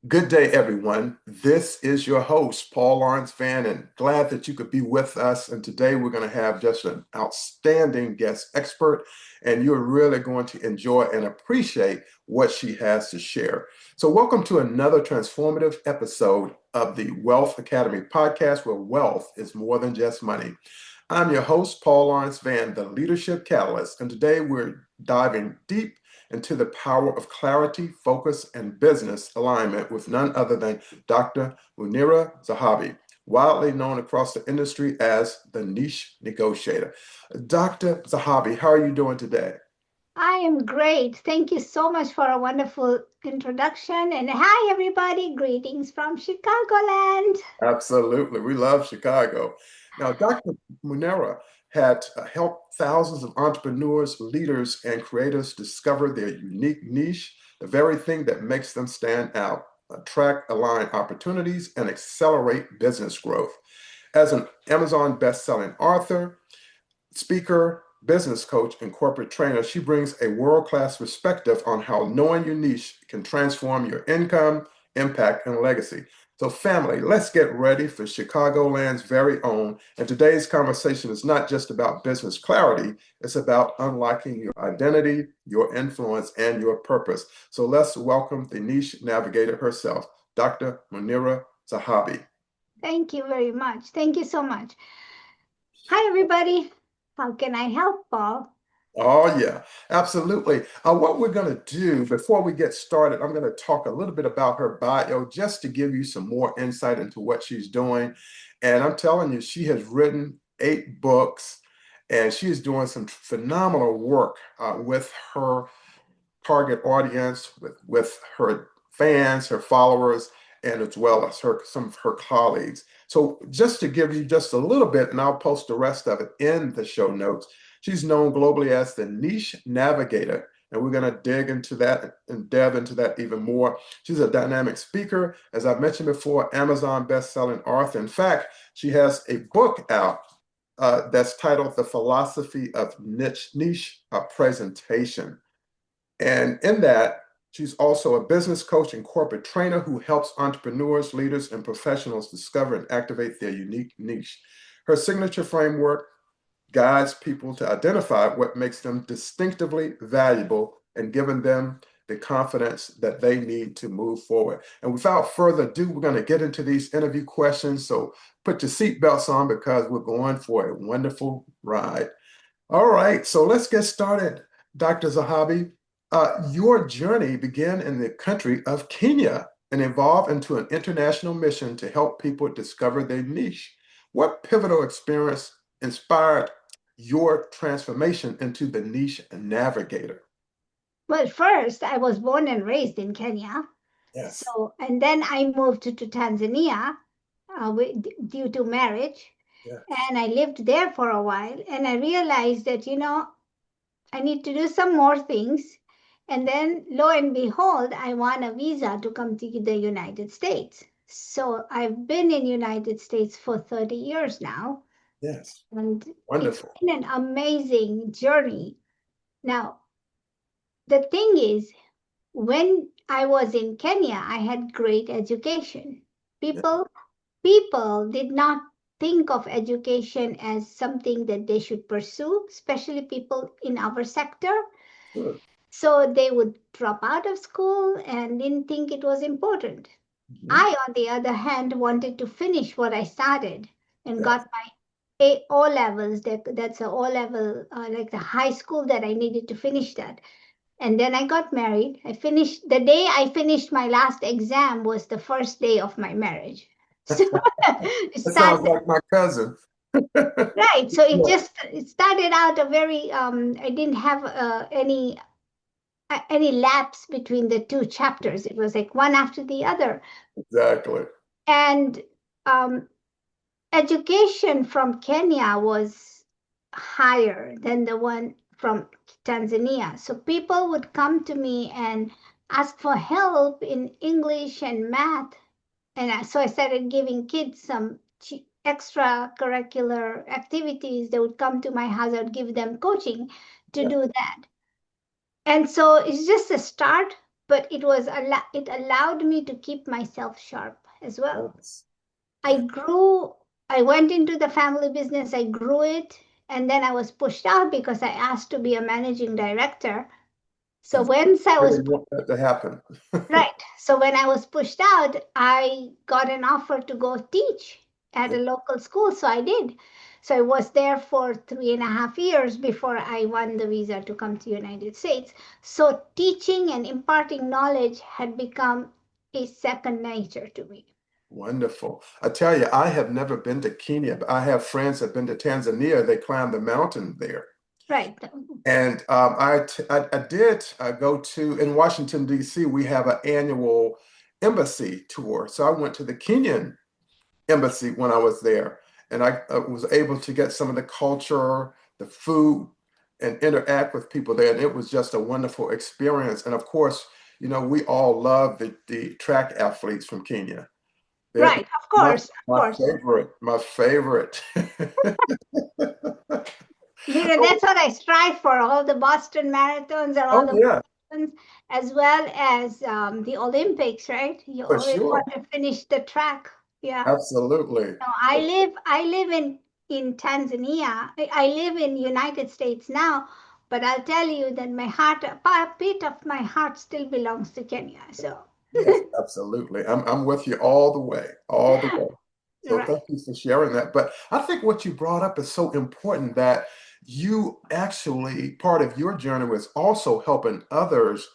Good day, everyone. This is your host, Paul Lawrence Van, and glad that you could be with us. And today we're going to have just an outstanding guest expert, and you're really going to enjoy and appreciate what she has to share. So, welcome to another transformative episode of the Wealth Academy podcast, where wealth is more than just money. I'm your host, Paul Lawrence Van, the Leadership Catalyst, and today we're diving deep into the power of clarity, focus, and business alignment with none other than Dr. Munira Zahabi, widely known across the industry as the niche negotiator. Dr. Zahabi, how are you doing today? I am great. Thank you so much for a wonderful introduction. And hi, everybody. Greetings from Chicagoland. Absolutely. We love Chicago. Now, Dr. Munera had helped thousands of entrepreneurs, leaders, and creators discover their unique niche, the very thing that makes them stand out, attract aligned opportunities, and accelerate business growth. As an Amazon best-selling author, speaker, business coach, and corporate trainer, she brings a world-class perspective on how knowing your niche can transform your income, impact, and legacy. So, family, let's get ready for Chicagoland's very own. And today's conversation is not just about business clarity, it's about unlocking your identity, your influence, and your purpose. So, let's welcome the niche navigator herself, Dr. Munira Zahabi. Thank you very much. Thank you so much. Hi, everybody. How can I help, Paul? Oh, yeah, absolutely. What we're going to do before we get started, I'm going to talk a little bit about her bio just to give you some more insight into what she's doing. And I'm telling you, she has written 8 books and she is doing some phenomenal work with her target audience, with her fans, her followers, and as well as some of her colleagues. So just to give you just a little bit, and I'll post the rest of it in the show notes. She's known globally as the niche navigator, and we're going to dig into that and delve into that even more. She's a dynamic speaker, as I've mentioned before, Amazon best-selling author. In fact, she has a book out that's titled The Philosophy of Niche Presentation. And in that, she's also a business coach and corporate trainer who helps entrepreneurs, leaders, and professionals discover and activate their unique niche. Her signature framework guides people to identify what makes them distinctively valuable and giving them the confidence that they need to move forward. And without further ado, we're going to get into these interview questions. So put your seatbelts on because we're going for a wonderful ride. All right, so let's get started, Dr. Zahabi. Your journey began in the country of Kenya and evolved into an international mission to help people discover their niche. What pivotal experience inspired your transformation into the niche navigator? Well, first, I was born and raised in Kenya. Yes. And then I moved to Tanzania due to marriage. Yes. And I lived there for a while. And I realized that, I need to do some more things. And then, lo and behold, I won a visa to come to the United States. So I've been in United States for 30 years now, Yes. and it's Wonderful. been an amazing journey. Now, the thing is, when I was in Kenya, I had great education. Yeah. People people did not think of education as something that they should pursue, especially people in our sector. Good. So they would drop out of school and didn't think it was important. Mhm. I, on the other hand, wanted to finish what I started and Yes. got my O levels. That's a O level, like the high school that I needed to finish that. And then I got married. The day I finished my last exam was the first day of my marriage. So it That sounds started, like my cousin. right. So Yeah, it started out a very, I didn't have any lapse between the two chapters. It was like one after the other. exactly. And um, education from Kenya was higher than the one from Tanzania. So people would come to me and ask for help in English and math. And so I started giving kids some extracurricular activities. They would come to my house. I would give them coaching to Yeah. do that. And so it's just a start. but it allowed me to keep myself sharp as well. Yes. I grew, I went into the family business, I grew it, and then I was pushed out because I asked to be a managing director. So And once I was really want that to happen. right, so when I was pushed out, I got an offer to go teach at a local school. So I did. So I was there for 3.5 years before I won the visa to come to United States. So teaching and imparting knowledge had become a second nature to me. Wonderful. I tell you, I have never been to Kenya, but I have friends that have been to Tanzania. They climbed the mountain there. Right. And I did go to, in Washington, D.C., we have an annual embassy tour. So I went to the Kenyan embassy when I was there. And I was able to get some of the culture, the food, and interact with people there. And it was just a wonderful experience. And of course, we all love the track athletes from Kenya. They're Right. Of my, course. Of my course. favorite, my favorite. That's what I strive for, all the Boston marathons and all Oh, the yeah, marathons, as well as the Olympics, right? You for always sure. want to finish the track. Yeah. Absolutely. No, I live in Tanzania. I live in United States now, but I'll tell you that my heart, a bit of my heart still belongs to Kenya. So, Yes, absolutely. I'm with you all the way, all the way. So thank right. you for sharing that. But I think what you brought up is so important that you actually, part of your journey was also helping others,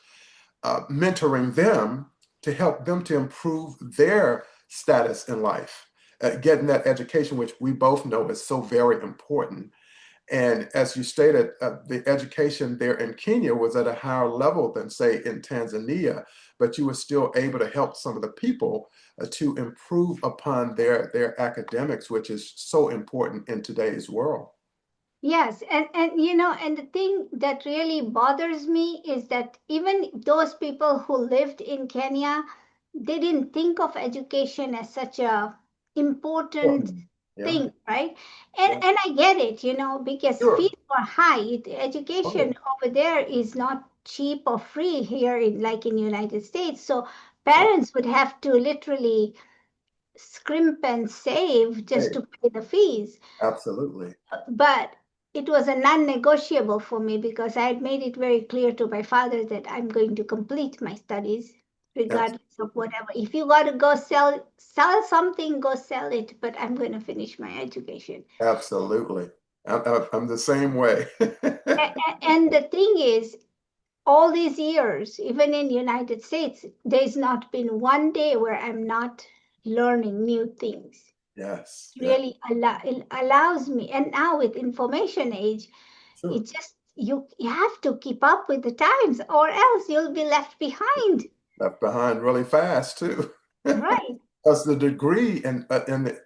mentoring them to help them to improve their status in life, getting that education, which we both know is so very important. And as you stated, the education there in Kenya was at a higher level than, say, in Tanzania, but you were still able to help some of the people to improve upon their academics, which is so important in today's world. Yes, and the thing that really bothers me is that even those people who lived in Kenya, they didn't think of education as such a important Important. Yeah, thing, right? And yeah, and I get it, because sure. fees are high. Oh, yeah, Education over there is not cheap or free here in like in United States. So exactly. parents would have to literally scrimp and save just Hey, to pay the fees. absolutely. But it was a non-negotiable for me because I had made it very clear to my father that I'm going to complete my studies regardless of Absolutely. whatever. If you got to go sell something, go sell it, but I'm going to finish my education. Absolutely. I'm the same way. And the thing is, all these years, even in United States, there's not been one day where I'm not learning new things. Yes, yeah, Really it allows me. And now with information age, sure. it just you have to keep up with the times or else you'll be left behind. Left behind really fast too. Right. Because the degree and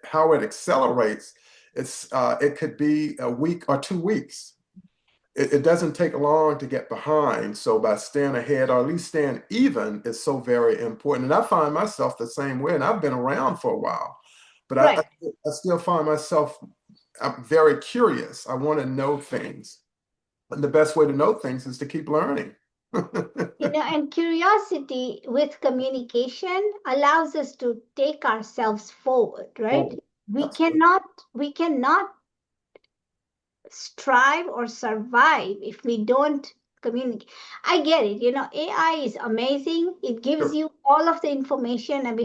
how it accelerates, it could be a week or 2 weeks. It doesn't take long to get behind. So by staying ahead or at least staying even is so very important. And I find myself the same way. And I've been around for a while, but I, Right. I still find myself, I'm very curious. I want to know things. And the best way to know things is to keep learning. And curiosity with communication allows us to take ourselves forward, right? Oh, We absolutely. cannot we cannot strive or survive if we don't communicate. I get it. AI is amazing. It gives Sure. you all of the information. And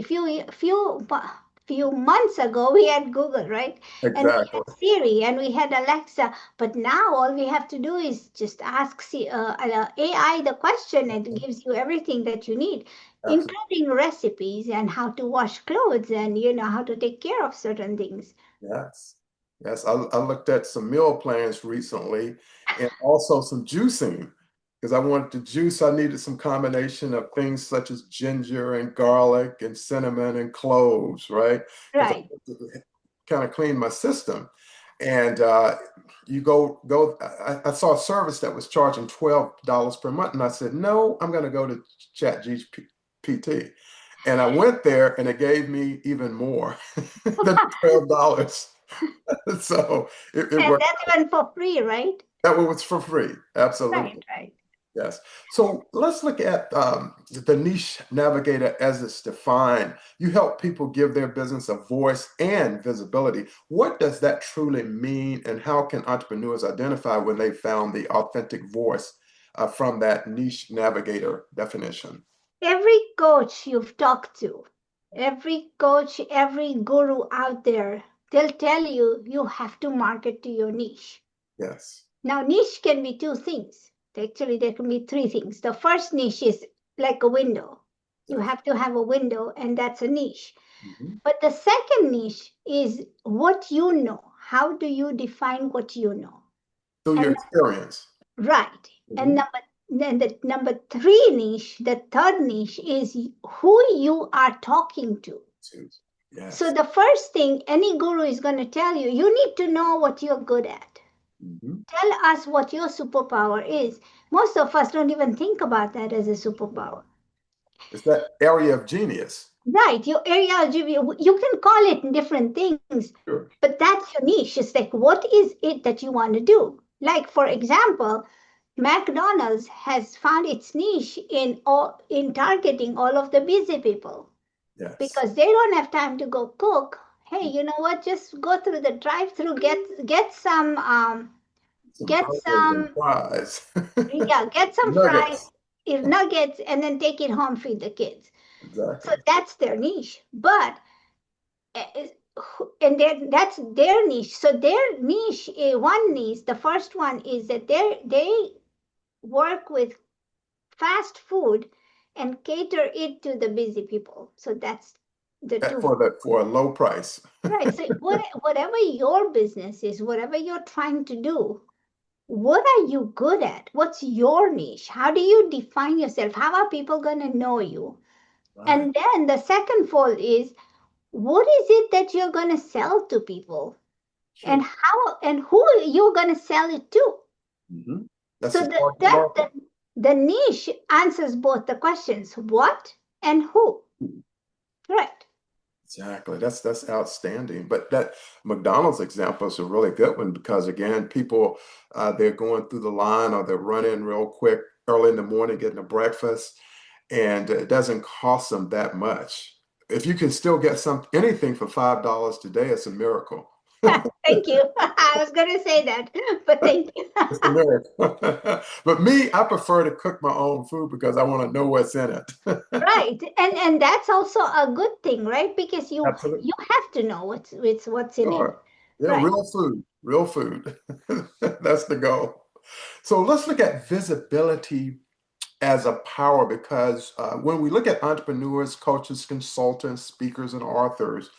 few months ago, we had Google, right? And we Exactly. had Siri and we had Alexa. But now all we have to do is just ask AI the question, and it gives you everything that you need, Absolutely. including recipes and how to wash clothes and how to take care of certain things. Yes. Yes. I looked at some meal plans recently and also some juicing because I wanted to juice. I needed some combination of things such as ginger and garlic and cinnamon and cloves, right? Because I Right. wanted to kind of clean my system. And you I saw a service that was charging $12 per month. And I said, no, I'm going to go to Chat GPT. And I went there and it gave me even more than $12. So it And worked. that's even for free, right? That one was for free. Right, Absolutely. right. Yes. So let's look at the niche navigator as it's defined. You help people give their business a voice and visibility. What does that truly mean, and how can entrepreneurs identify when they found the authentic voice from that niche navigator definition? Every coach you've talked to, every coach, every guru out there, they'll tell you you have to market to your niche. Yes. Now, niche can be two things. Actually, there can be three things. The first niche is like a window. You Yes. have to have a window, and that's a niche. Mhm. But the second niche is what you know. How do you define what you know? Through your And experience. right. And Mhm. then the number three niche, the third niche is who you are talking to. Two. So Yes. the first thing any guru is going to tell you, you need to know what you're good at. Mhm. Tell us what your superpower is. Most of us don't even think about that as a superpower. It's that area of genius. Right, your area of you can call it different things, Sure. but that's your niche. It's like, what is it that you want to do? Like, for example, McDonald's has found its niche in targeting all of the busy people Yes. because they don't have time to go cook. Hey, you know what? Just go through the drive-through, get some Some get burgers and some fries. yeah, get some fries, Nuggets. nuggets, and then take it home, feed the kids. So Exactly. that's their niche. But eh, and that's their niche. So their niche, one niche, the first one is that they work with fast food and cater it to the busy people. So that's the two. For a low price. Right. So whatever your business is, whatever you're trying to do, what are you good at? What's your niche? How do you define yourself? How are people going to know you? Right. And then the second fold is what is it that you're going to sell to people? And Sure. how and who you're going to sell it to? Hmm. That's So the target market. the niche answers both the questions what and who. Right. Exactly. That's outstanding. But that McDonald's example is a really good one because again, people they're going through the line or they're running real quick early in the morning getting a breakfast, and it doesn't cost them that much. If you can still get some anything for $5 today, it's a miracle. Thank you. I was going to say that, but thank you. It's a miracle. But me, I prefer to cook my own food because I want to know what's in it. Right. And that's also a good thing, right? Because Absolutely. you have to know what's in it. Sure. Yeah, Right. real food, real food. That's the goal. So let's look at visibility as a power because when we look at entrepreneurs, coaches, consultants, speakers, and authors,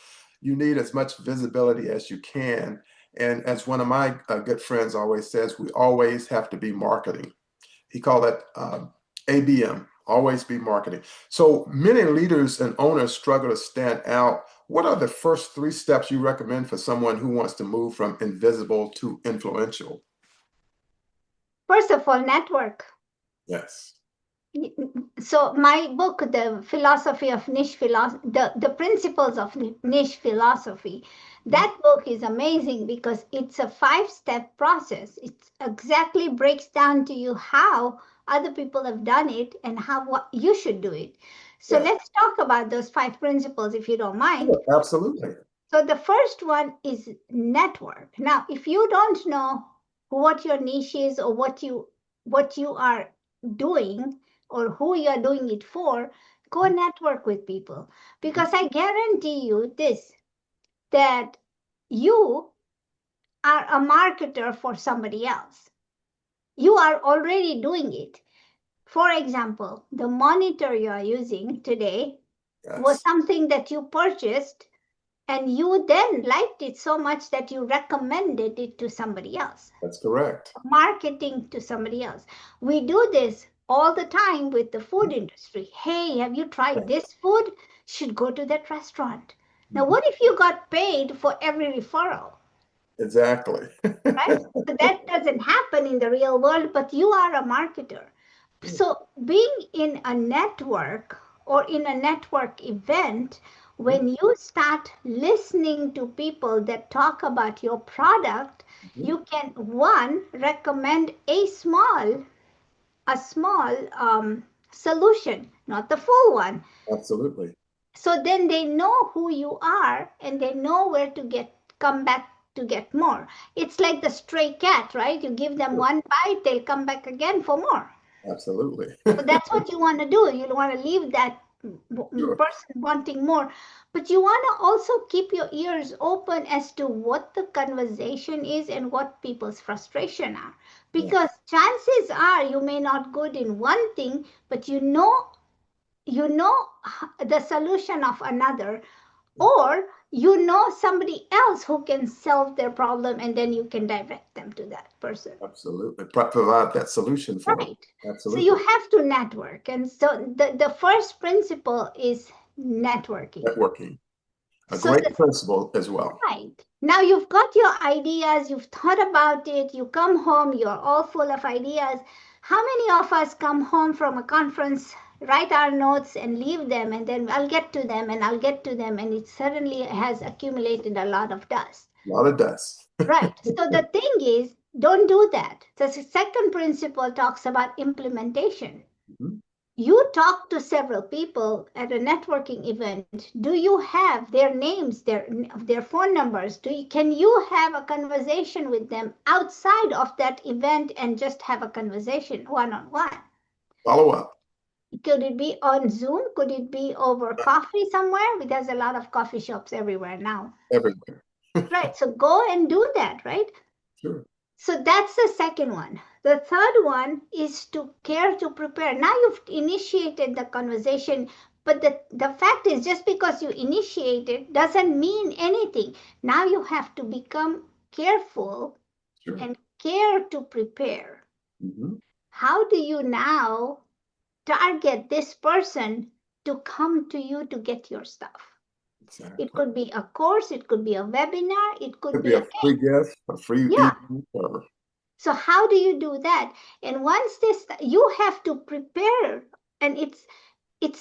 you need as much visibility as you can. And as one of my good friends always says, we always have to be marketing. He called it ABM, always be marketing. So many leaders and owners struggle to stand out. What are the first three steps you recommend for someone who wants to move from invisible to influential? First of all, network. Yes. So my book, the philosophy of niche philosophy, the principles of niche philosophy, Mhm. that book is amazing because it's a 5-step process. It exactly breaks down to you how other people have done it and how what you should do it. So Yeah. let's talk about those 5 principles if you don't mind. Sure, absolutely. So the first one is network. Now, if you don't know what your niche is or what you are doing or who you are doing it for, go network with people Mhm. because I guarantee you this that you are a marketer for somebody else. You are already doing it. For example, the monitor you are using today was Yes, something that you purchased and you then liked it so much that you recommended it to somebody else, that's correct. marketing to somebody else. We do this all the time with the food industry. Hey, have you tried this food? Should go to that restaurant. Now, Mhm. what if you got paid for every referral, Exactly. right? So that doesn't happen in the real world, but you are a marketer. So being in a network or in a network event, Mhm. when you start listening to people that talk about your product, Mhm. you can one recommend a small a small solution, not the full one. Absolutely. So then they know who you are and they know where to come back to get more. It's like the stray cat, right? You give them Sure. one bite, they'll come back again for more. Absolutely. So that's what you want to do. You want to leave that Sure. person wanting more, but you want to also keep your ears open as to what the conversation is and what people's frustration are, Yeah. because chances are you may not good in one thing, but you know the solution of another, or you know somebody else who can solve their problem, and then you can direct them to that person. Absolutely. Provide that solution for them. Right. So you Absolutely. have to network. And so the first principle is networking. Networking. A So great principle as well. right. Now you've got your ideas, you've thought about it, you come home, you're all full of ideas. How many of us come home from a conference, write our notes and leave them, and then I'll get to them and I'll get to them, and it suddenly has accumulated a lot of dust? A lot of dust. Right. So the thing is, don't do that. The second principle talks about implementation. Mhm. You talk to several people at a networking event. Do you have their names, their phone numbers? Can you have a conversation with them outside of that event and just have a conversation one on one? Follow up Could it be on Zoom? Could it be over coffee somewhere? There's a lot of coffee shops everywhere now. everywhere. Right. So go and do that, right? Sure. So that's the second one. The third one is to care to prepare. Now you've initiated the conversation, but the fact is, just because you initiate it doesn't mean anything. Now you have to become careful Sure. and care to prepare. Hmm. How do you now target this person to come to you to get your stuff? It Exactly. could be a course, it could be a webinar, it could Could be be a a free game. gift, a free Yeah. ebook, or So how do you do that? And once this, you have to prepare, and it's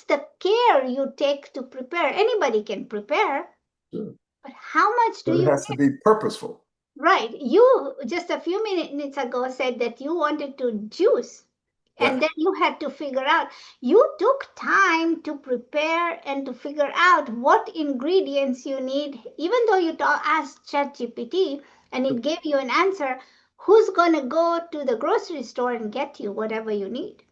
the care you take to prepare. Anybody can prepare, sure. but how much do But it you has to give? be purposeful. Right. You just a few minutes ago said that you wanted to juice, and Yeah. then you had to figure out. You took time to prepare and to figure out what ingredients you need, even though you asked ChatGPT and it gave you an answer. Who's going to go to the grocery store and get you whatever you need?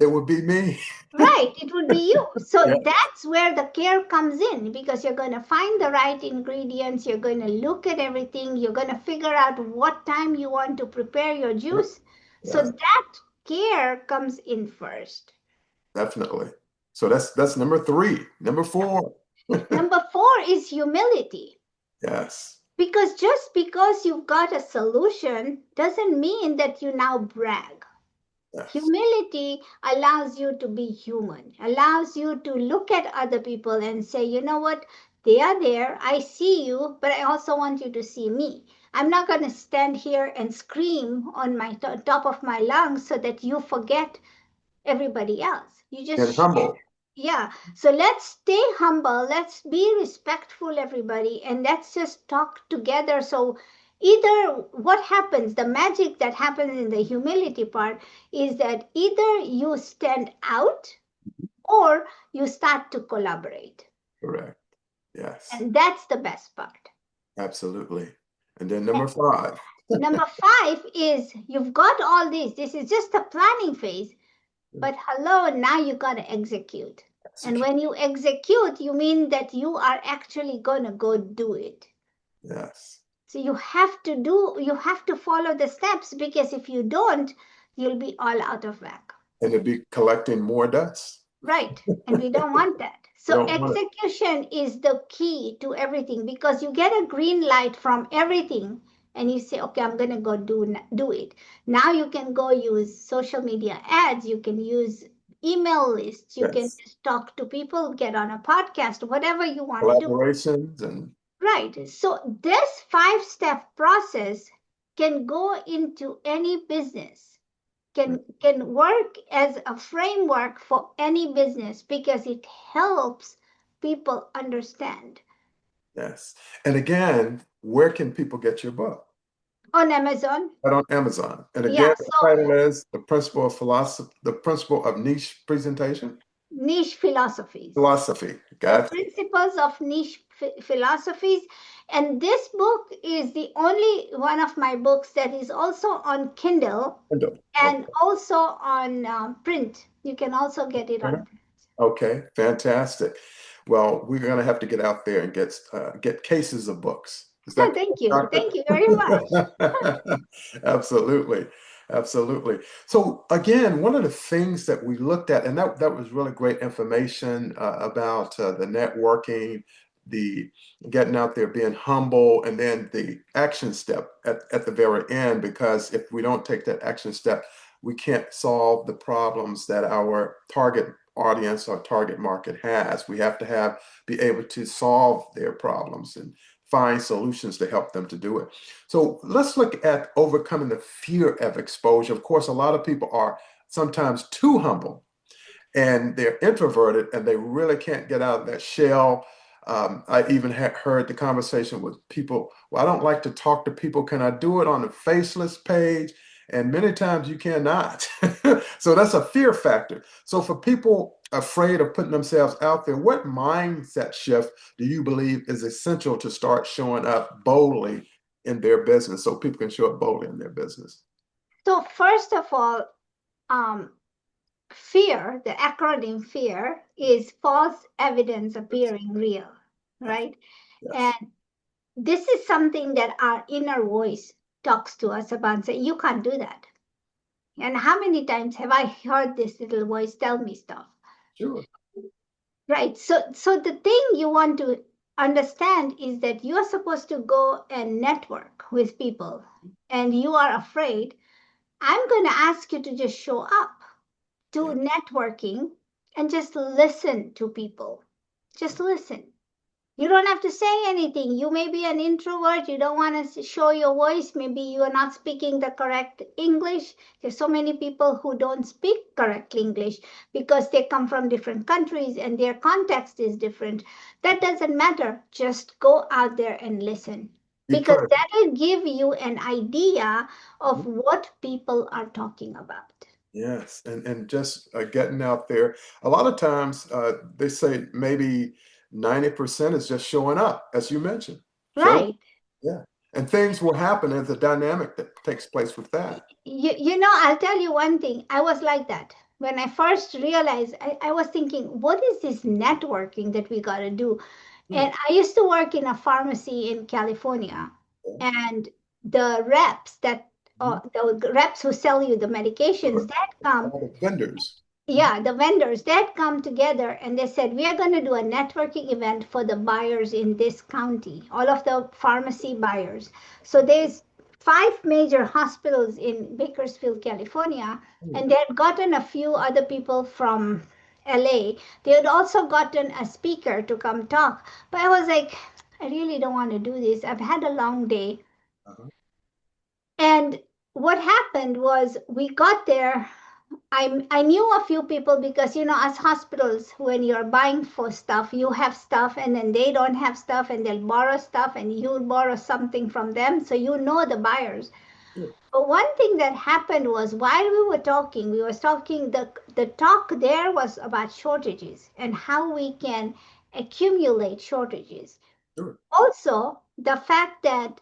It would be me. Right, it would be you. Yeah. So that's where the care comes in, because you're going to find the right ingredients, you're going to look at everything, you're going to figure out what time you want to prepare your Yep. juice. So Yeah. that care comes in first. Definitely. So that's number three. Number four. Number four is humility. Yes. Because just because you've got a solution doesn't mean that you now brag. Yes. Humility allows you to be human, allows you to look at other people and say, you know what, they are there, I see you, but I also want you to see me. I'm not going to stand here and scream on my top of my lungs so that you forget everybody else. You just And share. humble. Yeah. So let's stay humble. Let's be respectful, everybody, and let's just talk together. So either what happens, the magic that happens in the humility part is that either you stand out or you start to collaborate. Correct. Yes. And that's the best part. Absolutely. And then And number five. number five is you've got all these. This is just the planning phase. But hello, now you got to execute. And Execute. when you execute, you mean that you are actually going to go do it. Yes. So you have to follow the steps, because if you don't, you'll be all out of whack. And to be collecting more dust. Right. And we don't want that. We So don't want it. execution is the key to everything, because you get a green light from everything and you say, okay, I'm going to go do it. Now you can go use social media ads. You can use email lists. You can Yes. just talk to people, get on a podcast, whatever you want to do. Collaborations and Right. So this 5-step process can go into any business, can work as a framework for any business, because it helps people understand. yes. And again, where can people get your book? On Amazon. Right on Amazon. And again, Yeah, the so title is The Principle of Philosophy, The Principle of Niche Presentation. niche philosophies. Philosophy. The Gotcha. principles of niche philosophies. And this book is the only one of my books that is also on Kindle Window. and also on print. You can also get it Okay. on print. Okay, fantastic. Well, we're going to have to get out there and get cases of books. Is that Thank you. correct, Thank you very much. Doctor? Absolutely. Absolutely. So again, one of the things that we looked at, and that was really great information about the networking, the getting out there, being humble, and then the action step at the very end, because if we don't take that action step, we can't solve the problems that our target audience or target market has. We have to be able to solve their problems and find solutions to help them to do it. So let's look at overcoming the fear of exposure. Of course, a lot of people are sometimes too humble and they're introverted and they really can't get out of that shell. I even heard the conversation with people, well, I don't like to talk to people. Can I do it on the faceless page? And many times you cannot. So that's a fear factor. So for people afraid of putting themselves out there, what mindset shift do you believe is essential to start showing up boldly in their business so people can show up boldly in their business? So first of all, um, fear, the acronym fear, is false evidence appearing real, right? And Yes, this is something that our inner voice talks to us about and say, you can't do that. And how many times have I heard this little voice tell me stuff? sure. Right. So the thing you want to understand is that you're supposed to go and network with people and you are afraid. I'm going to ask you to just show up to Yeah. networking and just listen to people. Just listen. You don't have to say anything. You may be an introvert. You don't want to show your voice. Maybe you are not speaking the correct English. There's so many people who don't speak correct English because they come from different countries and their context is different. That doesn't matter. Just go out there and listen Be because present. that will give you an idea of what people are talking about. Yes, and just getting out there. A lot of times they say maybe 90% is just showing up, as you mentioned. Show up. Right. Yeah. And things will happen as a dynamic that takes place with that. You know, I'll tell you one thing. I was like that. When I first realized, I was thinking, what is this networking that we got to do? Hmm. And I used to work in a pharmacy in California, Yeah. and the reps Mhm. the reps who sell you the medications Sure. that It's come, called the vendors. Mhm. yeah, the vendors that come together and they said, we are going to do a networking event for the buyers in this county, all of the pharmacy buyers. So there's five major hospitals in Bakersfield, California, Hmm. and they had gotten a few other people from LA. They had also gotten a speaker to come talk. But I was like, I really don't want to do this. I've had a long day. Uh-huh. And what happened was we got there. I knew a few people because as hospitals, when you're buying for stuff, you have stuff and then they don't have stuff and they'll borrow stuff and you'll borrow something from them, so you know the buyers. Sure. But one thing that happened was while we were talking, the talk there was about shortages and how we can accumulate shortages. Sure. Also, the fact that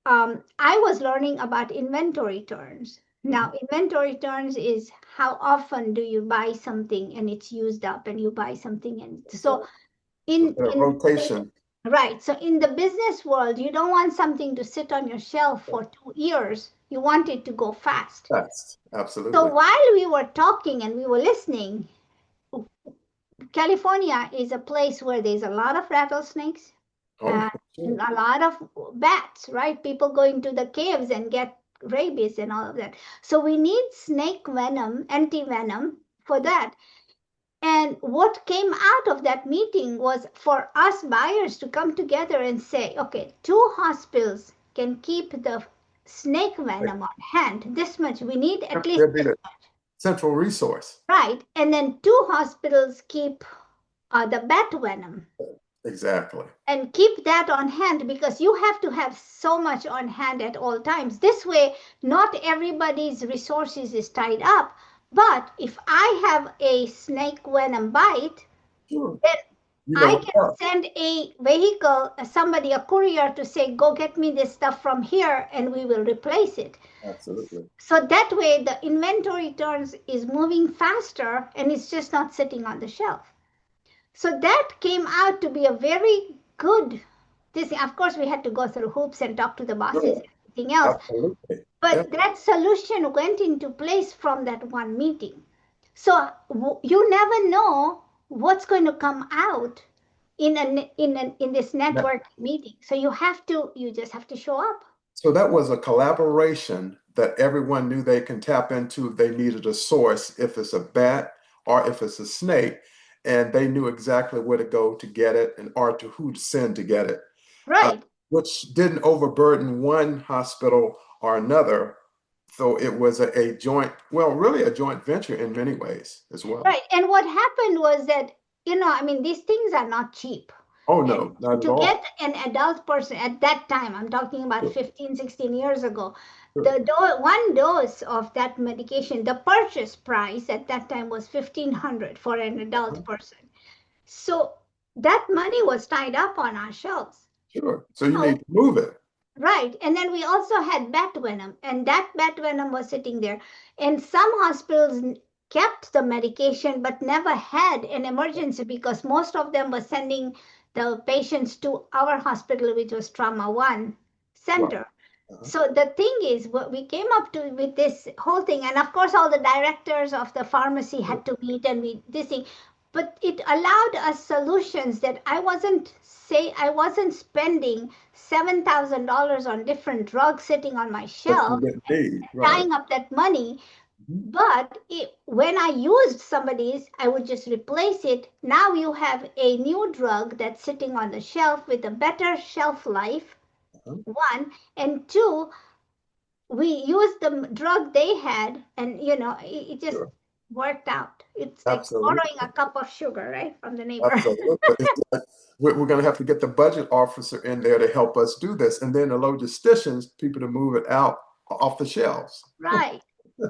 I was learning about inventory turns. Mhm. Now, inventory turns is how often do you buy something and it's used up, and you buy something and That's so right. So in that rotation. right. So in the business world, you don't want something to sit on your shelf for 2 years. You want it to go fast. That's So absolutely. while we were talking and we were listening, California is a place where there's a lot of rattlesnakes Oh, and sure. a lot of bats, right? People go into the caves and get rabies and all of that. So we need snake venom, anti venom for that. And what came out of that meeting was for us buyers to come together and say, okay, two hospitals can keep the snake Right. venom on hand. This much, we need at least That'd be this the central resource. much, right? And then two hospitals keep the bat venom. Exactly. And keep that on hand, because you have to have so much on hand at all times. This way, not everybody's resources is tied up. But if I have a snake venom bite, Sure. then You know I what? can send a vehicle, somebody, a courier, to say, go get me this stuff from here and we will replace it. Absolutely. So that way the inventory turns is moving faster and it's just not sitting on the shelf. So that came out to be a very good this. Of course, we had to go through hoops and talk to the bosses Sure. and everything else. Absolutely. Yeah. But that solution went into place from that one meeting. So you never know what's going to come out in this That- network meeting. So you just have to show up. So that was a collaboration that everyone knew they can tap into if they needed a source, if it's a bat or if it's a snake, and they knew exactly where to go to get it and or to who to send to get it, uh, Right. which didn't overburden one hospital or another. So it was a joint, well, really a joint venture in many ways as well. Right. And what happened was that, I mean, these things are not cheap. Oh, And no, not at to get all. an adult person at that time, I'm talking about Sure, 15, 16 years ago, sure. one dose of that medication, the purchase price at that time was 1,500 for an adult person. So that money was tied up on our shelves. Sure. So you Now, need to move it. right. And then we also had bat venom, and that bat venom was sitting there. And some hospitals kept the medication but never had an emergency, because most of them were sending the patients to our hospital, which was Trauma One Right. Center. Uh-huh. So the thing is, what we came up to with this whole thing, and of course, all the directors of the pharmacy Sure. had to meet and we this thing, but it allowed us solutions that I wasn't spending $7,000 on different drugs sitting on my That you shelf didn't and need. Right. tying up that money. Mhm. But when I used somebody's, I would just replace it. Now you have a new drug that's sitting on the shelf with a better shelf life, Uh-huh. one, and two, we used the drug they had, and it just Sure. worked out. It's like borrowing a Absolutely. cup of sugar, right, from the neighbor. Absolutely. It's like we're going to have to get the budget officer in there to help us do this. And then the logisticians, people to move it out off the shelves. Right. So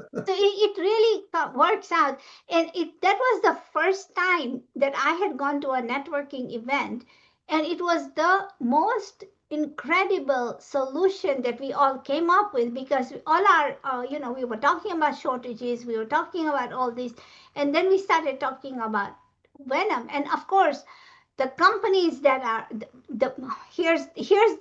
it really works out. And that was the first time that I had gone to a networking event. And it was the most incredible solution that we all came up with, because all our, we were talking about shortages, we were talking about all this. And then we started talking about venom. And of course, the companies that are here's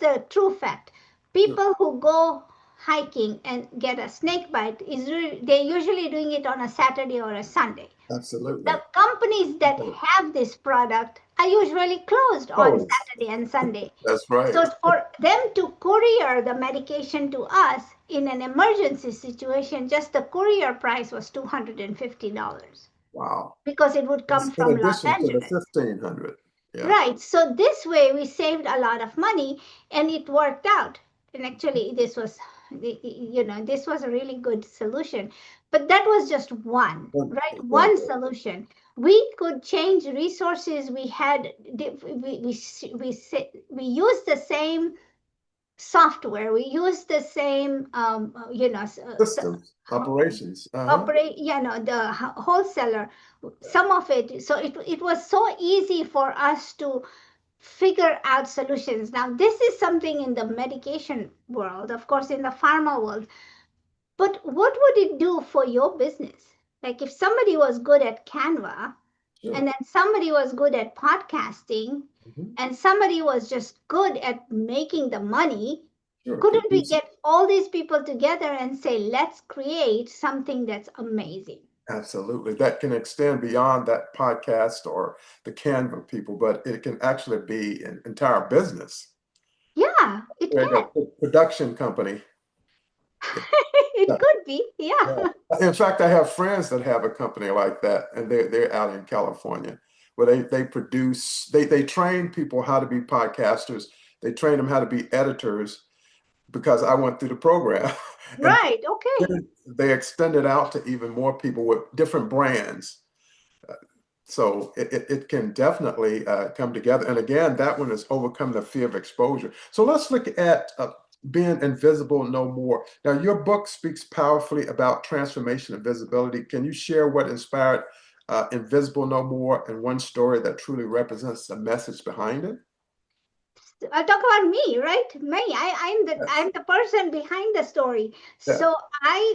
the true fact. Sure. People who go hiking and get a snake bite they're usually doing it on a Saturday or a Sunday. Absolutely. The companies that Oh, have this product are usually closed on close. Saturday and Sunday. That's right. So for them to courier the medication to us in an emergency situation, just the courier price was $250, Wow. because it would come That's in from Los addition to the Angeles. 1500. Yeah. Right. So this way we saved a lot of money and it worked out. And actually, this was a really good solution. But that was just one, One right? One example. solution. We could change resources. We had, we used the same software. We used the same, Systems, operations. Uh-huh. operate, the wholesaler, some of it. So it was so easy for us to figure out solutions. Now, this is something in the medication world, of course, in the pharma world. But what would it do for your business? Like if somebody was good at Canva, Sure. and then somebody was good at podcasting, Mhm. and somebody was just good at making the money, Sure. couldn't we Produce. get all these people together and say, let's create something that's amazing? Absolutely. That can extend beyond that podcast or the Canva people, but it can actually be an entire business. Yeah, it Like a can. production company. It Yeah. could be. Yeah. Yeah. In fact, I have friends that have a company like that, and they're out in California, where they produce, they train people how to be podcasters. They train them how to be editors because I went through the program. And Right. Okay. then they extend it out to even more people with different brands. So it can definitely come together. And again, that one is overcome the fear of exposure. So let's look at being invisible no more. Now, your book speaks powerfully about transformation and visibility. Can you share what inspired Invisible No More and one story that truly represents the message behind it? Talk about me, right? Me. Yes. I'm the person behind the story. Yeah. So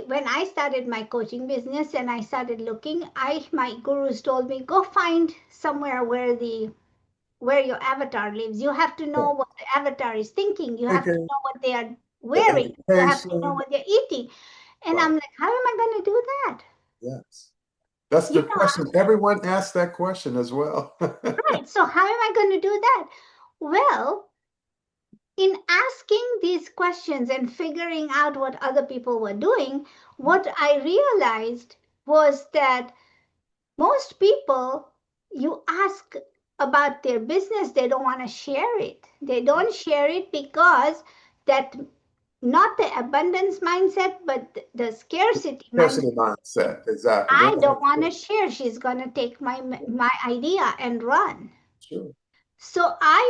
when I started my coaching business and I started looking, my gurus told me go find somewhere where your avatar lives. You have to Yeah. know what the avatar is thinking. You have to Thinking, know what they are the wearing. You have to know education. what they're eating. And Right. I'm like, how am I going to do that? Yes. That's You the know, question. Everyone asks that question as well. right. So how am I going to do that? Well, in asking these questions and figuring out what other people were doing, what I realized was that most people, you ask about their business, they don't want to share it. They don't share it because that not the abundance mindset, but the scarcity Scarcity mindset. mindset. Exactly. They I don't don't have want to to. share. She's going to take my idea and run. Sure. So I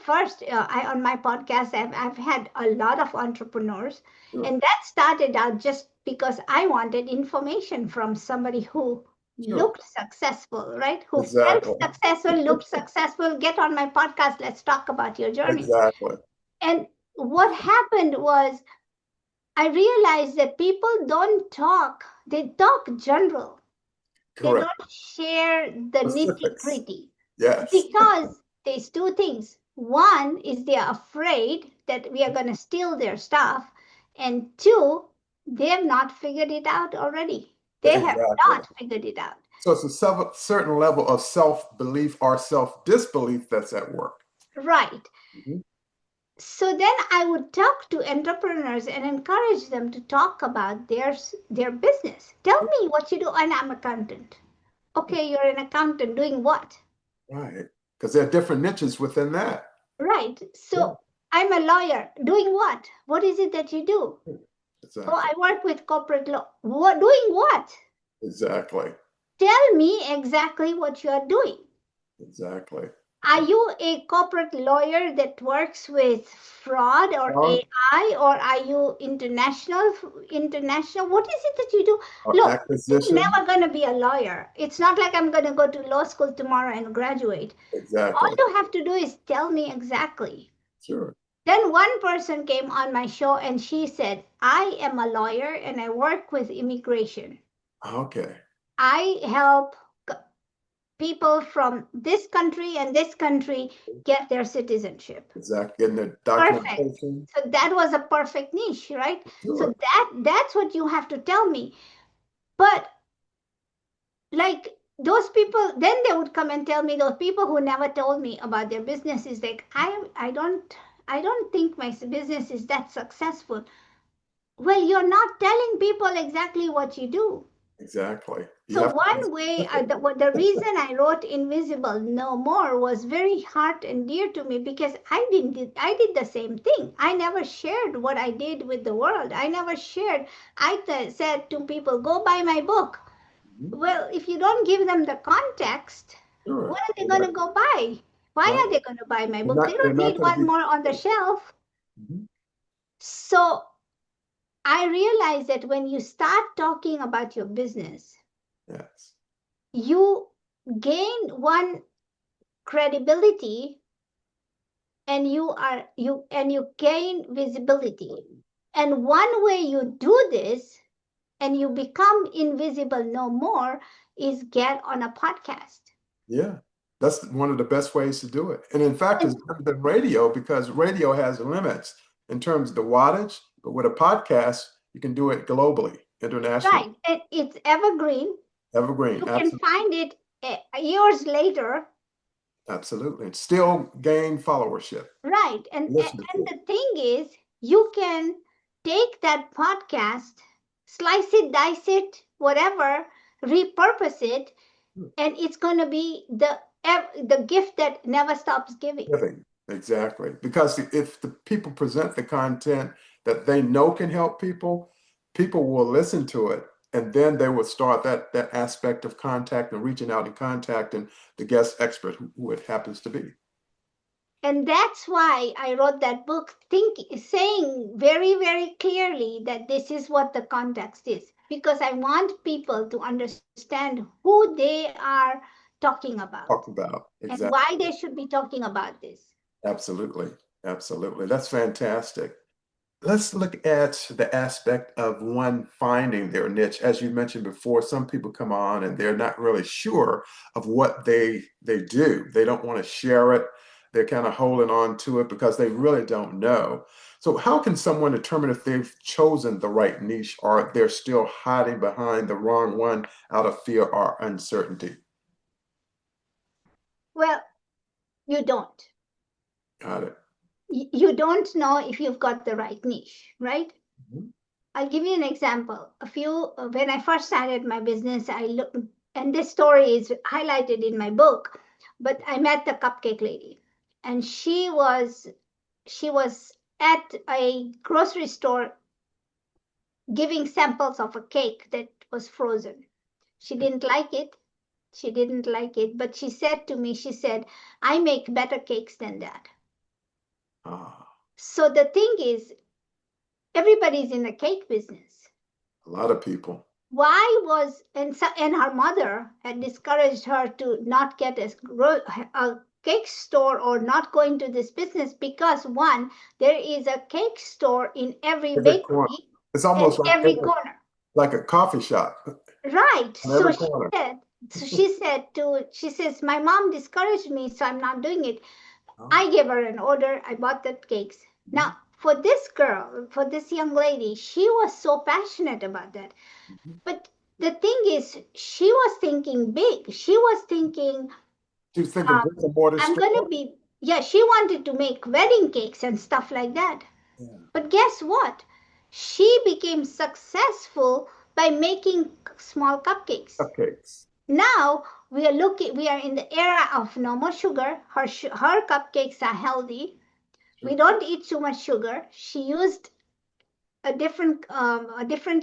first, I on my podcast, I've had a lot of entrepreneurs, Sure. and that started out just because I wanted information from somebody who Sure. looked successful, right? Who felt Exactly. successful, looked successful. Get on my podcast. Let's talk about your journey. Exactly. And what happened was I realized that people don't talk; they talk general. They Correct. don't share the nitty Specifics. gritty Yes. because there's two things. One is they're afraid that we are going to steal their stuff, and two, they have not figured it out already. They have Exactly. not figured it out. So it's a certain level of self-belief or self-disbelief that's at work. Right. Mhm. So then I would talk to entrepreneurs and encourage them to talk about their business. Tell me what you do, and I'm an accountant. Okay, you're an accountant doing what? Right. Because there are different niches within that. Right. Yeah. So I'm a lawyer. Doing what? What is it that you do? Oh, Exactly. I work with corporate law. What, doing what? Exactly. Tell me exactly what you are doing. Exactly. Are you a corporate lawyer that works with fraud or Or, AI, or are you international? International? What is it that you do? or Look, I'm acquisition. never going to be a lawyer. It's not like I'm going to go to law school tomorrow and graduate. All Exactly. you have to do is tell me exactly. Sure. Then one person came on my show and she said, I am a lawyer and I work with immigration. Okay. I help people from this country and this country get their citizenship. Exactly. Getting the Perfect. documentation. So that was a perfect niche, right? So Sure. that's what you have to tell me. But like those people, then they would come and tell me, those people who never told me about their business is like, I don't think my business is that successful. Well, you're not telling people exactly what you do. Exactly. You So have to be one way, specific. the reason I wrote Invisible No More was very heart and dear to me because I did the same thing. I never shared what I did with the world. I never shared. Said to people, go buy my book. Mhm. Well, if you don't give them the context, what Sure. are they They're going not, to go buy? Why right. are they going to buy my They're book? They not, they're don't not need going to one be. more on the shelf. Mhm. So I realized that when you start talking about your business, Yes. you gain one credibility and you gain visibility. And one way you do this and you become invisible no more is get on a podcast. Yeah. That's one of the best ways to do it. And in fact, And it's better than radio because radio has limits in terms of the wattage. But with a podcast, you can do it globally, internationally. right, and it's evergreen. Evergreen. You can Absolutely. find it years later. Absolutely. And still gain followership, Right. And listenership. the thing is, you can take that podcast, slice it, dice it, whatever, repurpose it, and it's going to be the gift that never stops giving. Giving. Exactly. Because if the people present the content that they know can help people, people will listen to it And then they would start that aspect of contact and reaching out and contacting the guest expert, who it happens to be. And that's why I wrote that book, saying very, very clearly that this is what the context is, because I want people to understand who they are talking about Talk about and why exactly. they should be talking about this. Absolutely. Absolutely. That's fantastic. Let's look at the aspect of one finding their niche. As you mentioned before, some people come on and they're not really sure of what they do. They don't want to share it. They're kind of holding on to it because they really don't know. So how can someone determine if they've chosen the right niche or they're still hiding behind the wrong one out of fear or uncertainty? Well, you don't. Got it. You don't know if you've got the right niche, right? Mhm. I'll give you an example. When I first started my business, and this story is highlighted in my book, but I met the cupcake lady, and she was at a grocery store giving samples of a cake that was frozen. She didn't like it. She didn't like it, but she said to me, she said, I make better cakes than that. Ah, So the thing is, everybody's in the cake business. a lot of people. Why was and her mother had discouraged her to not get a cake store or not going to this business because one, there is a cake store in every Every corner. bakery It's and almost every corner. like a coffee shop Right. on every corner. She says, my mom discouraged me, so I'm not doing it. Oh, I gave her an order. I bought the cakes. mhm, Now, for this girl, for this young lady, she was so passionate about that. mhm. But the thing is, she was thinking big. She was thinking, Do you think a um, brick and mortar I'm going to store? be, yeah, she wanted to make wedding cakes and stuff like that. Yeah. But guess what? She became successful by making small cupcakes. Cupcakes. Now we are in the era of no more sugar. Her cupcakes are healthy. We Sure. don't eat too much sugar. She used a different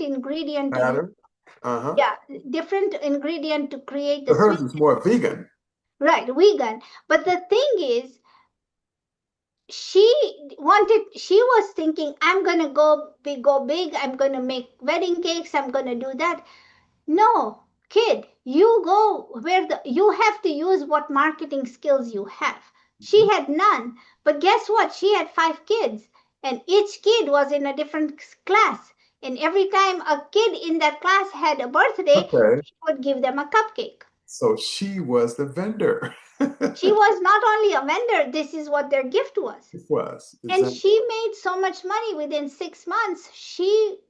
ingredient to Pattern. Uh-huh. yeah, different ingredient to create the So hers is sweetness. more vegan. Right, vegan. But the thing is, she was thinking, I'm gonna go big. I'm gonna make wedding cakes. I'm gonna do that. No, kid, you go where you have to use what marketing skills you have. She Mhm. had none, but guess what? She had 5 kids, and each kid was in a different class. And every time a kid in that class had a birthday, Okay. she would give them a cupcake. So she was the vendor. She was not only a vendor, this is what their gift was. It was. And Exactly. she made so much money within 6 months. She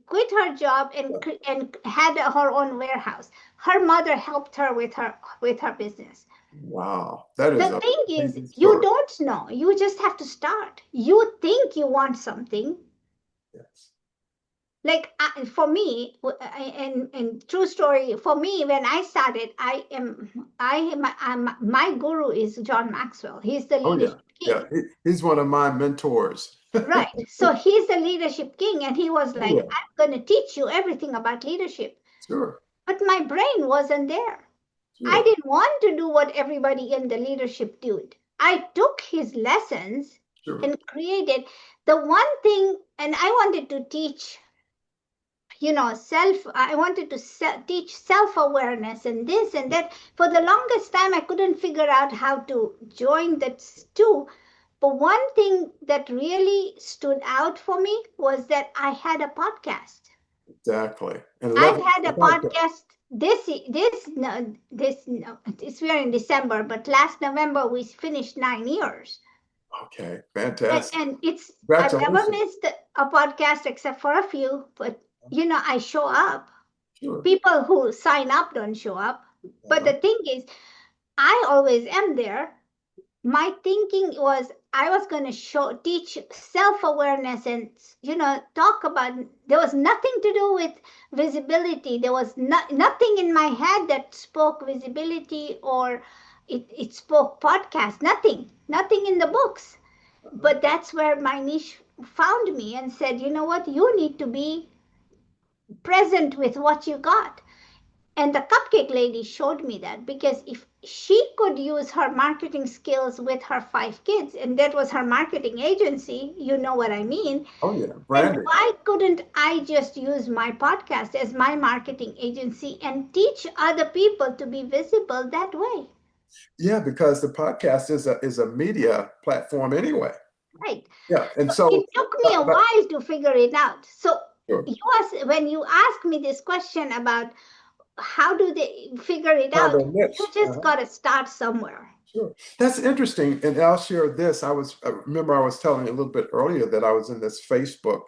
quit her job and had her own warehouse. Her mother helped her with her business. Wow. That is The a thing is, amazing you story. don't know. You just have to start. You think you want something. Yes. Like for me, and true story. For me, when I started, my guru is John Maxwell. He's the Oh yeah. leadership Yeah. king. He's one of my mentors. Right. So he's the leadership king, and he was Oh like, yeah. I'm going to teach you everything about leadership. Sure. But my brain wasn't there. I Sure. didn't want to do what everybody in the leadership did. I took his lessons Sure. and created the one thing, and I wanted to teach, I wanted to teach self awareness and this and that. For the longest time, I couldn't figure out how to join that two. But one thing that really stood out for me was that I had a podcast. Exactly. And I've love had the a podcast. podcast this no, it's we are in December, but last November we finished 9 years. Okay. And, Fantastic. and it's I've never Congratulations. missed a podcast except for a few, but I show up. Sure. People who sign up don't show up. But Uh-huh. the thing is, I always am there. My thinking was I was going to teach self-awareness and talk about. There was nothing to do with visibility. There was nothing in my head that spoke visibility or it spoke podcast. Nothing in the books. Uh-huh. But that's where my niche found me and said, you know what, you need to be present with what you got. And the cupcake lady showed me that, because if she could use her marketing skills with her 5 kids, and that was her marketing agency, you know what I mean, Oh yeah, then branding. why couldn't I just use my podcast as my marketing agency and teach other people to be visible that way? Yeah, because the podcast is a media platform anyway. Right. Yeah, and So so it took me a but while to figure it out. So sure. when you ask me this question about how do they figure it Found out, their you niche. just got to start somewhere. Sure. That's interesting. And I'll share this. I remember I was telling you a little bit earlier that I was in this Facebook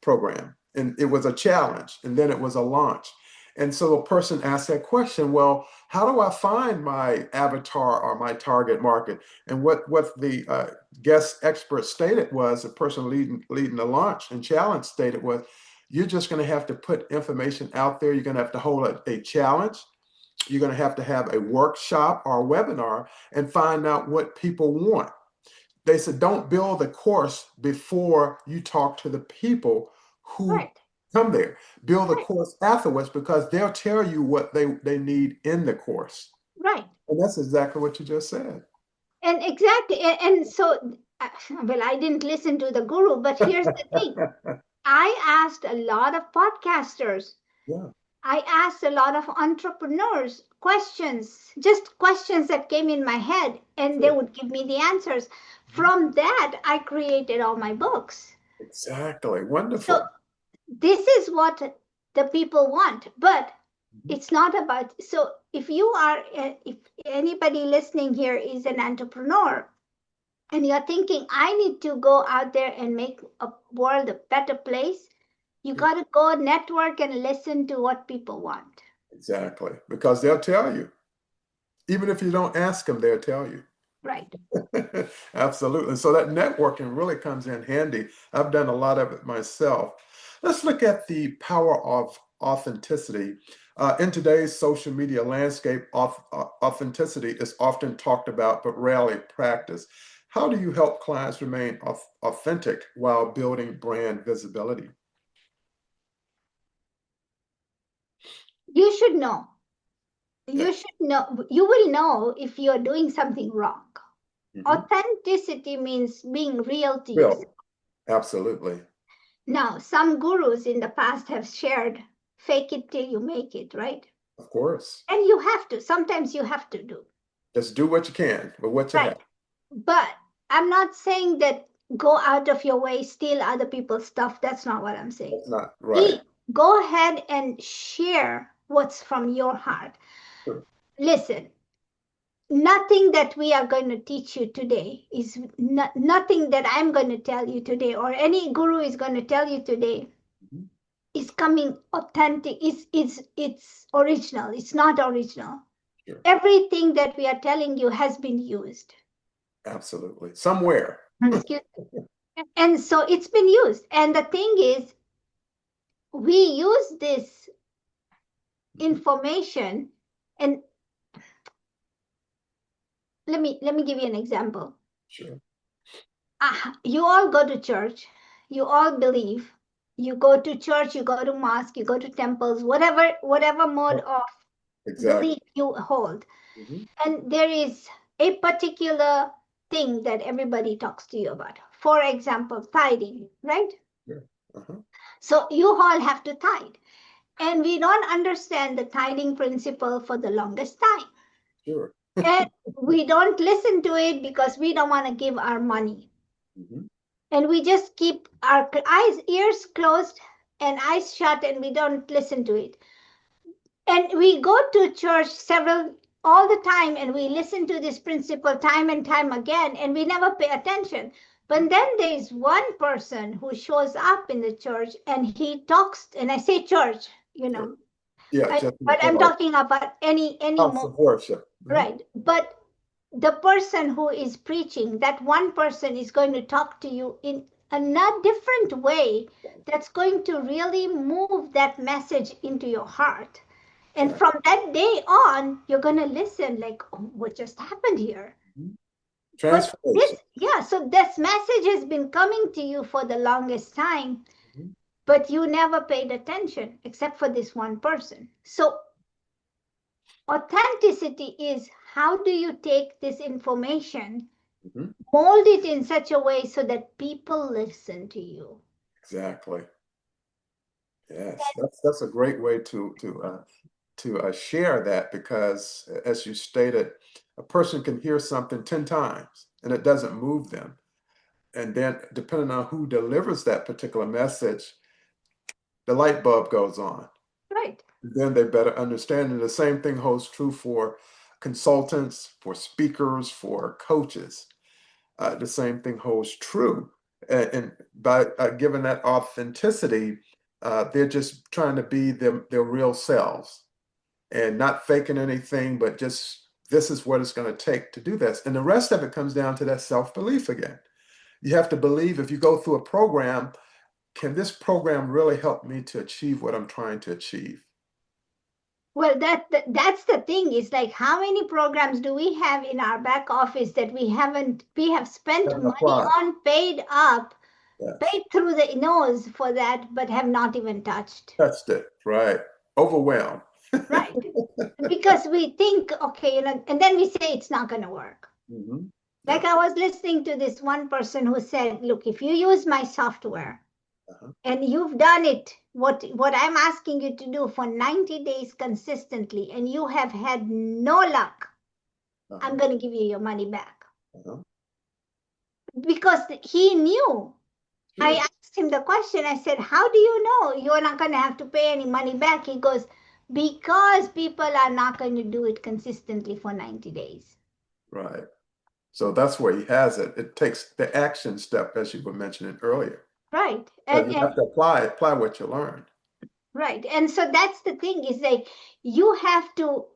program and it was a challenge and then it was a launch. And so a person asked that question, well, how do I find my avatar or my target market? And what the guest expert stated was, the person leading the launch and challenge stated was, you're just going to have to put information out there. You're going to have to hold a challenge. You're going to have a workshop or a webinar and find out what people want. They said, don't build a course before you talk to the people who Right. come there. Build a Right. course afterwards because they'll tell you what they need in the course. Right. And that's exactly what you just said. And exactly. And so, well, I didn't listen to the guru, but here's the thing. I asked a lot of podcasters, Yeah, I asked a lot of entrepreneurs questions, just questions that came in my head, and they sure. would give me the answers. From that, I created all my books. Exactly. So Wonderful. this is what the people want, but Mhm. it's not about. So if anybody listening here is an entrepreneur and you're thinking, I need to go out there and make a world a better place, you Yeah, got to go network and listen to what people want. exactly. Because they'll tell you. Even if you don't ask them, they'll tell you. Right. Absolutely. So that networking really comes in handy. I've done a lot of it myself. Let's look at the power of authenticity. In today's social media landscape, authenticity is often talked about but rarely practiced. How do you help clients remain authentic while building brand visibility? You should know. Okay. You should know. You will know if you're doing something wrong. Mhm. Authenticity means being real to yourself. Well, absolutely. Now, some gurus in the past have shared fake it till you make it, right? Of course. And you have to. Sometimes you have to do. Just do what you can with what you Right. have. But I'm not saying that go out of your way, steal other people's stuff. That's not what I'm saying. That's not right. E, go ahead and share what's from your heart. Sure. Listen, nothing that we are going to teach you today is nothing that I'm going to tell you today or any guru is going to tell you today Mhm. is coming authentic. It's original. It's not original. Sure. Everything that we are telling you has been used. Absolutely. Somewhere. Excuse me. And so it's been used. And the thing is, we use this Mhm. information. And let me give you an example. Sure. You all go to church, you all believe, you go to church, you go to mosque, you go to temples, whatever mode Oh, of exactly. belief you hold. Mhm. And there is a particular thing that everybody talks to you about. For example, tithing, right? Sure. Uh-huh. So you all have to tithe. And we don't understand the tithing principle for the longest time. Sure. And we don't listen to it because we don't want to give our money. Mhm. And we just keep our ears closed and eyes shut, and we don't listen to it. And we go to church several all the time, and we listen to this principle time and time again, and we never pay attention. But then there is one person who shows up in the church and he talks, and I say church, Sure. Yeah, just but I'm like talking about any house more, of worship. Mhm. right? But the person who is preaching, that one person is going to talk to you in a not different way that's going to really move that message into your heart. And Exactly. from that day on, you're going to listen like, oh, what just happened here? Mhm. But Transformation. yeah, so this message has been coming to you for the longest time, Mhm. but you never paid attention except for this one person. So authenticity is, how do you take this information, Mhm. mold it in such a way so that people listen to you? Exactly. Yes, that's a great way to share that, because as you stated, a person can hear something 10 times and it doesn't move them. And then depending on who delivers that particular message, the light bulb goes on. Right. Then they better understand. And the same thing holds true for consultants, for speakers, for coaches. The same thing holds true. And by giving that authenticity, they're just trying to be their real selves and not faking anything, but just this is what it's going to take to do this. And the rest of it comes down to that self-belief again. You have to believe, if you go through a program, can this program really help me to achieve what I'm trying to achieve? Well, that's the thing. Is like, how many programs do we have in our back office that we have spent Doesn't money apply. on, paid up, Yes. paid through the nose for that, but have not even touched. Touched it. Right. Overwhelmed. Right. Because we think, okay, and then we say it's not going to work. Hmm. Like, Yep. I was listening to this one person who said, look, if you use my software Uh-huh. and you've done it, what I'm asking you to do for 90 days consistently, and you have had no luck, I'm Uh-huh. going to give you your money back. Uh-huh. Because he knew. I Sure. asked him the question. I said, how do you know you're not going to have to pay any money back? He goes, because people are not going to do it consistently for 90 days. Right. So that's where he has it. It takes the action step, as you were mentioning earlier. Right. So you have to apply what you learned. Right. And so that's the thing, is like, you have to,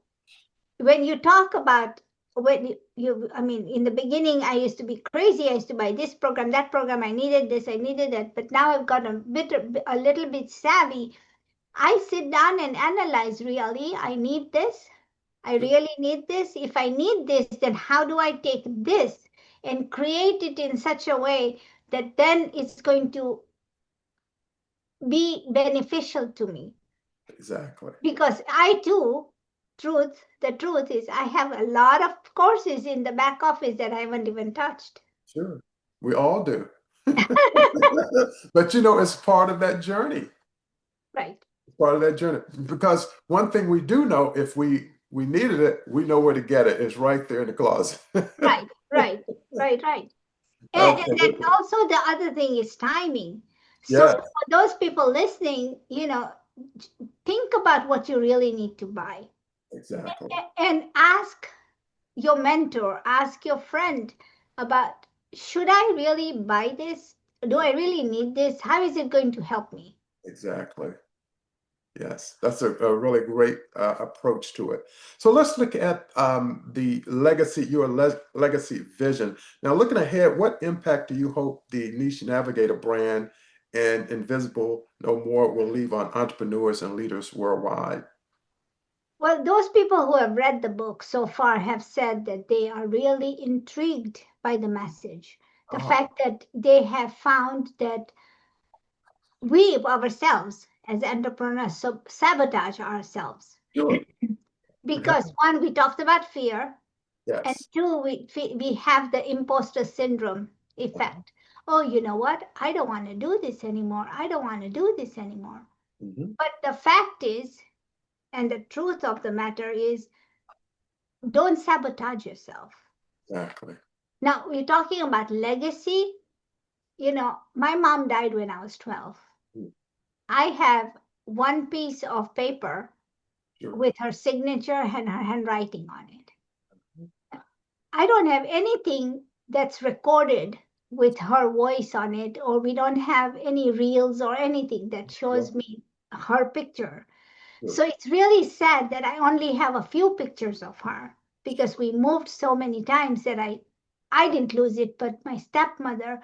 when you talk about, I mean, in the beginning, I used to be crazy. I used to buy this program, that program. I needed this, I needed that. But now I've got a little bit savvy. I sit down and analyze, really, I need this. I Sure. really need this. If I need this, then how do I take this and create it in such a way that then it's going to be beneficial to me? Exactly. Because I too, the truth is, I have a lot of courses in the back office that I haven't even touched. Sure. We all do. But it's part of that journey. Right, It's part of that journey. Because one thing we do know, if we needed it, we know where to get it. It's right there in the closet. right, right, right. And then Absolutely. also the other thing is timing. So Yes, for those people listening, think about what you really need to buy, exactly. and ask your mentor, ask your friend about, should I really buy this? Do I really need this? How is it going to help me? Exactly. Yes, that's a really great approach to it. So let's look at your legacy vision. Now, looking ahead, what impact do you hope the Niche Navigator brand and Invisible No More will leave on entrepreneurs and leaders worldwide? Well, those people who have read the book so far have said that they are really intrigued by the message. The Ah, fact that they have found that we ourselves as entrepreneurs sabotage ourselves. sure. It Because happens. one, we talked about fear, and Yes. two, we have the imposter syndrome Uh-huh. effect. Oh, you know what? I don't want to do this anymore. I don't want to do this anymore. Mhm. But the fact is, and the truth of the matter is, don't sabotage yourself. Exactly. Now, we're talking about legacy. My mom died when I was 12. Mm. I have one piece of paper Sure. with her signature and her handwriting on it. I don't have anything that's recorded with her voice on it, or we don't have any reels or anything that Right. shows me her picture. Sure. So it's really sad that I only have a few pictures of her, because we moved so many times that I didn't lose it, but my stepmother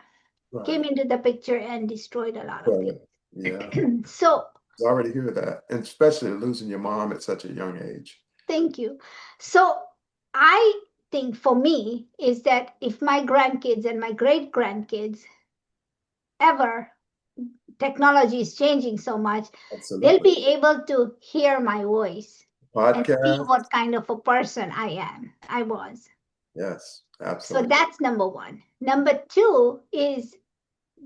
came Right. into the picture and destroyed a lot of Right. Yeah. things. So Sorry to hear that, and especially losing your mom at such a young age. thank you. So I think for me is that if my grandkids and my great grandkids ever technology is changing so much, they'll Absolutely. be able to hear my voice and see Podcast. what kind of a person I was. Yes, So absolutely. that's number one. Number two is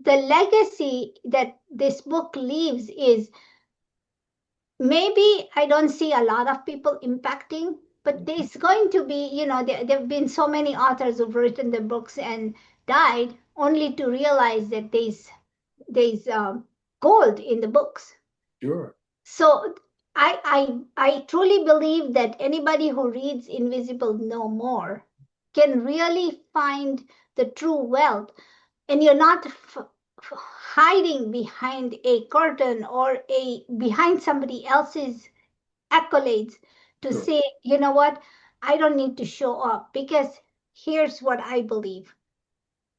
the legacy that this book leaves is maybe I don't see a lot of people impacting, but Mhm. there's going to be, there have been so many authors who've written the books and died only to realize that there's gold in the books. Sure. So I truly believe that anybody who reads Invisible No More can really find the true wealth, and you're not hiding behind a curtain or a behind somebody else's accolades to Sure. say, you know what, I don't need to show up because here's what I believe.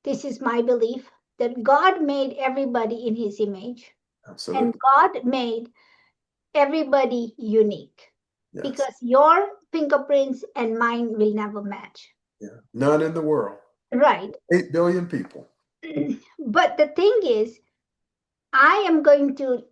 This is my belief that God made everybody in his image and Absolutely. God made everybody unique Yes. because your fingerprints and mine will never match. Yeah. None in the world. Right. 8 billion people. But the thing is, I am going to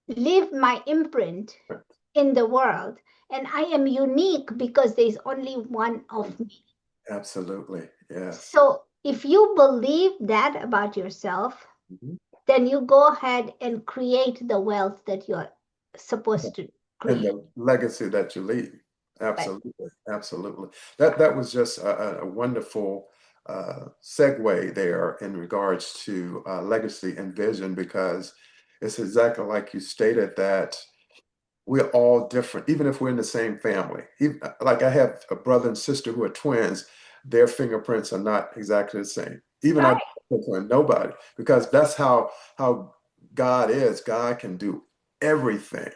leave my imprint Right. in the world, and I am unique because there's only one of me. Absolutely. Yes. So if you believe that about yourself, Mhm. then you go ahead and create the wealth that you're supposed to And create. the legacy that you leave. Right. Absolutely. Absolutely. That was just a wonderful segue there in regards to legacy and vision, because it's exactly like you stated that we're all different, even if we're in the same family. Like I have a brother and sister who are twins, their fingerprints are not exactly the same. Even I, Right. nobody, because that's how God is. God can do everything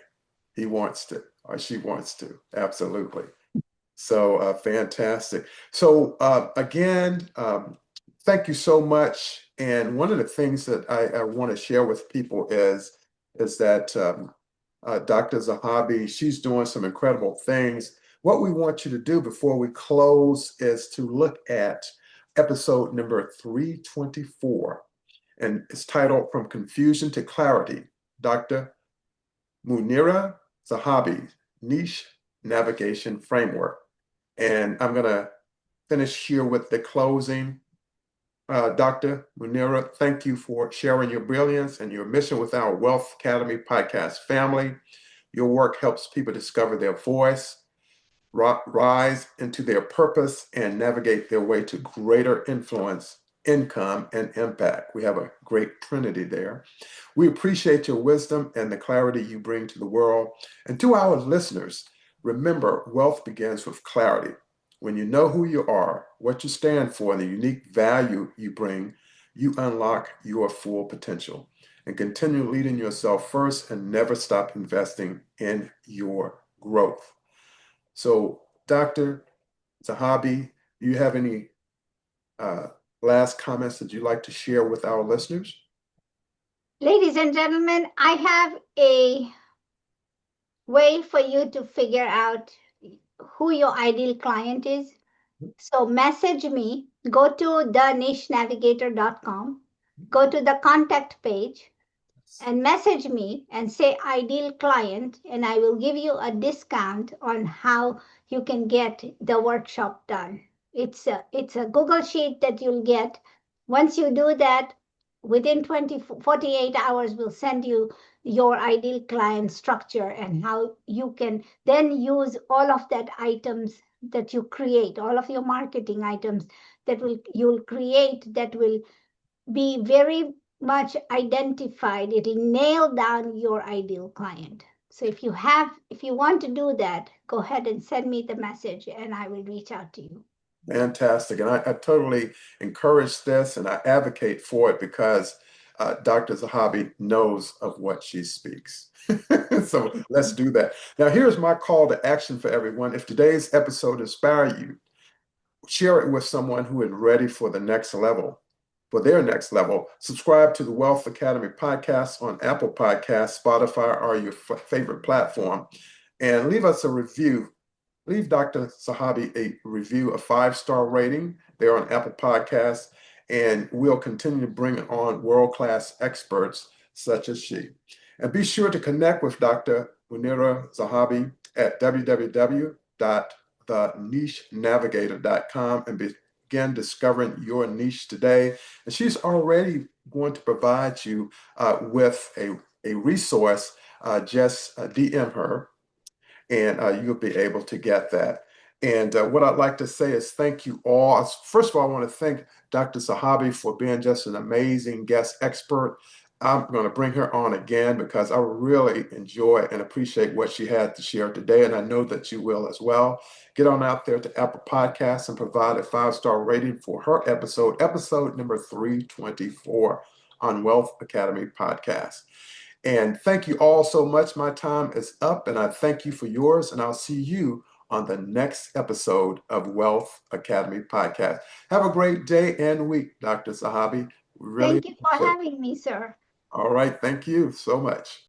he wants to or she wants to. Absolutely. So fantastic. So again, thank you so much. And one of the things that I want to share with people is that Dr. Zahabi, she's doing some incredible things. What we want you to do before we close is to look at episode number 324, and it's titled From Confusion to Clarity. Dr. Munira Zahabi, Niche Navigation Framework. And I'm going to finish here with the closing. Dr. Munira, thank you for sharing your brilliance and your mission with our Wealth Academy podcast family. Your work helps people discover their voice, rise into their purpose, and navigate their way to greater influence, income, and impact. We have a great trinity there. We appreciate your wisdom and the clarity you bring to the world. And to our listeners, remember, wealth begins with clarity. When you know who you are, what you stand for, and the unique value you bring, you unlock your full potential and continue leading yourself first and never stop investing in your growth. So, Dr. Zahabi, do you have any uh, last comments that you'd like to share with our listeners? Ladies and gentlemen, I have a way for you to figure out who your ideal client is. So message me, go to thenichenavigator.com, go to the contact page and message me and say ideal client, and I will give you a discount on how you can get the workshop done. It's a Google sheet that you'll get. Once you do that, within 48 hours, we'll send you your ideal client structure and how you can then use all of that items that you create, all of your marketing items that will you'll create that will be very much identified. It'll nail down your ideal client. So if you want to do that, go ahead and send me the message and I will reach out to you. Fantastic. And I totally encourage this and I advocate for it because Dr. Zahabi knows of what she speaks. So let's do that. Now, here's my call to action for everyone. If today's episode inspired you, share it with someone who is ready for the next level, for their next level. Subscribe to the Wealth Academy podcast on Apple Podcasts, Spotify, or your favorite platform, and leave us a review. Leave Dr. Zahabi a review, a 5-star rating there on Apple Podcasts, and we'll continue to bring on world-class experts such as she. And be sure to connect with Dr. Munira Zahabi at www.thenichenavigator.com and begin discovering your niche today. And she's already going to provide you with a resource. Just DM her and you'll be able to get that. And what I'd like to say is thank you all. First of all, I want to thank Dr. Sahabi for being just an amazing guest expert. I'm going to bring her on again because I really enjoy and appreciate what she had to share today, and I know that you will as well. Get on out there to Apple Podcasts and provide a 5-star rating for her episode number 324 on Wealth Academy Podcast. And thank you all so much. My time is up, and I thank you for yours. And I'll see you on the next episode of Wealth Academy Podcast. Have a great day and week, Dr. Sahabi. We really Thank you for appreciate it. having me, sir. All right. Thank you so much.